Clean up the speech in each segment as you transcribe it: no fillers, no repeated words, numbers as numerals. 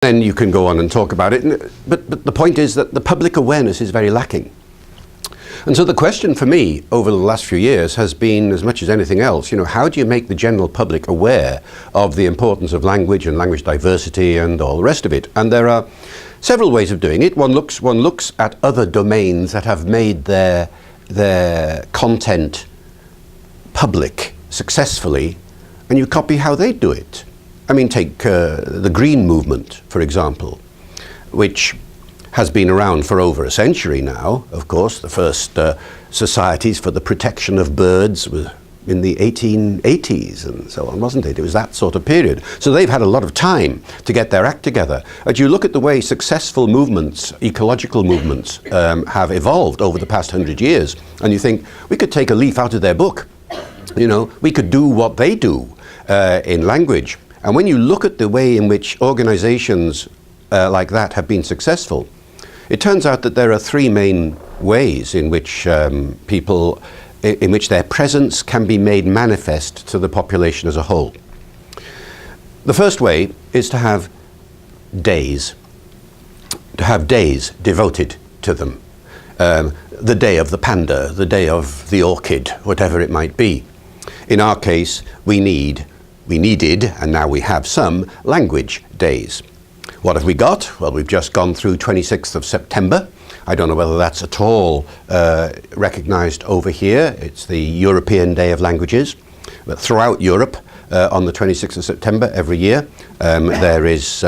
Then you can go on and talk about it, but the point is that the public awareness is very lacking. And so the question for me over the last few years has been, as much as anything else, how do you make the general public aware of the importance of language and language diversity and all the rest of it? And there are several ways of doing it. One looks at other domains that have made their content public successfully, and you copy how they do it. I mean, take the Green Movement, for example, which has been around for over a century now. Of course, the first societies for the protection of birds were in the 1880s and so on, wasn't it? It was that sort of period. So they've had a lot of time to get their act together. As you look at the way successful movements, ecological movements, have evolved over the past 100 years, and you think, we could take a leaf out of their book. We could do what they do in language. And when you look at the way in which organizations like that have been successful, it turns out that there are three main ways in which in which their presence can be made manifest to the population as a whole. The first way is to have days devoted to them. The day of the panda, the day of the orchid, whatever it might be. In our case, we needed, and now we have some, language days. What have we got? Well, we've just gone through 26th of September. I don't know whether that's at all recognized over here. It's the European Day of Languages. But throughout Europe, on the 26th of September every year, there is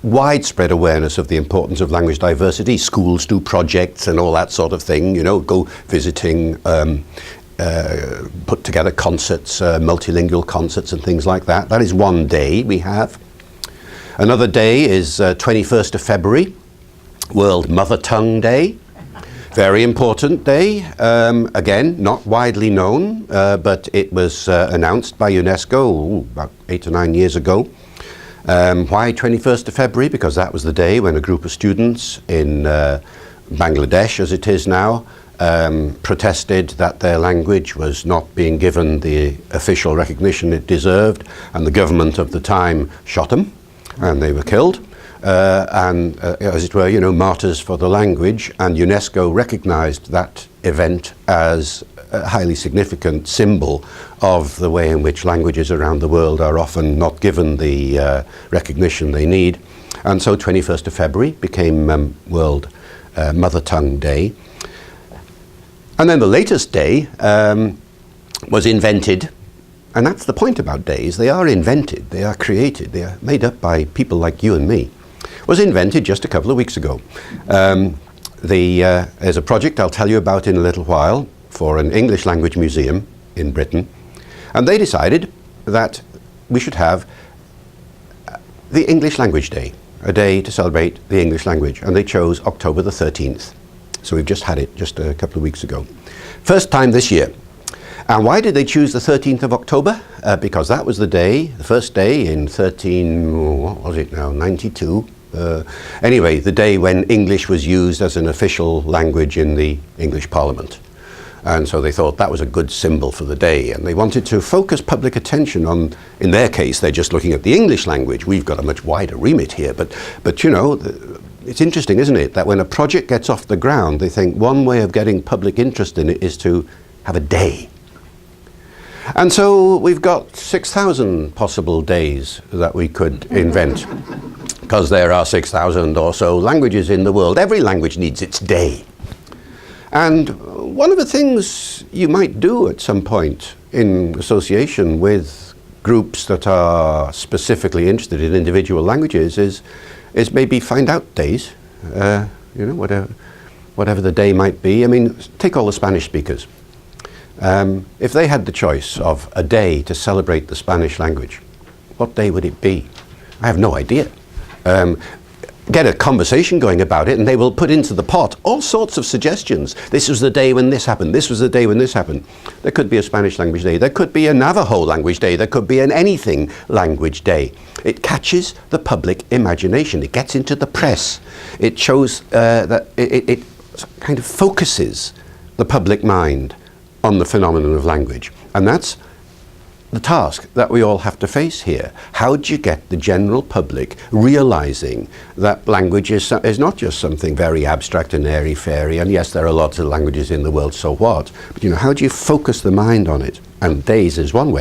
widespread awareness of the importance of language diversity. Schools do projects and all that sort of thing, go visiting, put together concerts, multilingual concerts and things like that. That is one day we have. Another day is 21st of February, World Mother Tongue Day. Very important day. Again, not widely known, but it was announced by UNESCO about 8 or 9 years ago. Why 21st of February? Because that was the day when a group of students in Bangladesh, as it is now, protested that their language was not being given the official recognition it deserved, and the government of the time shot them, and they were killed. As it were, martyrs for the language, and UNESCO recognized that event as a highly significant symbol of the way in which languages around the world are often not given the recognition they need. And so 21st of February became World Mother Tongue Day. And then the latest day was invented, and that's the point about days. They are invented, they are created, they are made up by people like you and me. Was invented just a couple of weeks ago. There's a project I'll tell you about in a little while for an English language museum in Britain, and they decided that we should have the English Language Day, a day to celebrate the English language, and they chose October the 13th. So we've just had it just a couple of weeks ago. First time this year. And why did they choose the 13th of October? Because that was the day, the first day in 92. Anyway, the day when English was used as an official language in the English Parliament. And so they thought that was a good symbol for the day. And they wanted to focus public attention on, in their case, they're just looking at the English language. We've got a much wider remit here. But it's interesting, isn't it, that when a project gets off the ground, they think one way of getting public interest in it is to have a day. And so we've got 6,000 possible days that we could invent, because there are 6,000 or so languages in the world. Every language needs its day. And one of the things you might do at some point in association with groups that are specifically interested in individual languages is maybe find out days, whatever the day might be. I mean, take all the Spanish speakers. If they had the choice of a day to celebrate the Spanish language, what day would it be? I have no idea. Get a conversation going about it, and they will put into the pot all sorts of suggestions. This was the day when this happened. This was the day when this happened. There could be a Spanish language day. There could be a Navajo language day. There could be an anything language day. It catches the public imagination. It gets into the press. It shows that it kind of focuses the public mind on the phenomenon of language. And that's the task that we all have to face here. How do you get the general public realizing that language is not just something very abstract and airy-fairy, and yes, there are lots of languages in the world, so what? But how do you focus the mind on it? And DAISE is one way.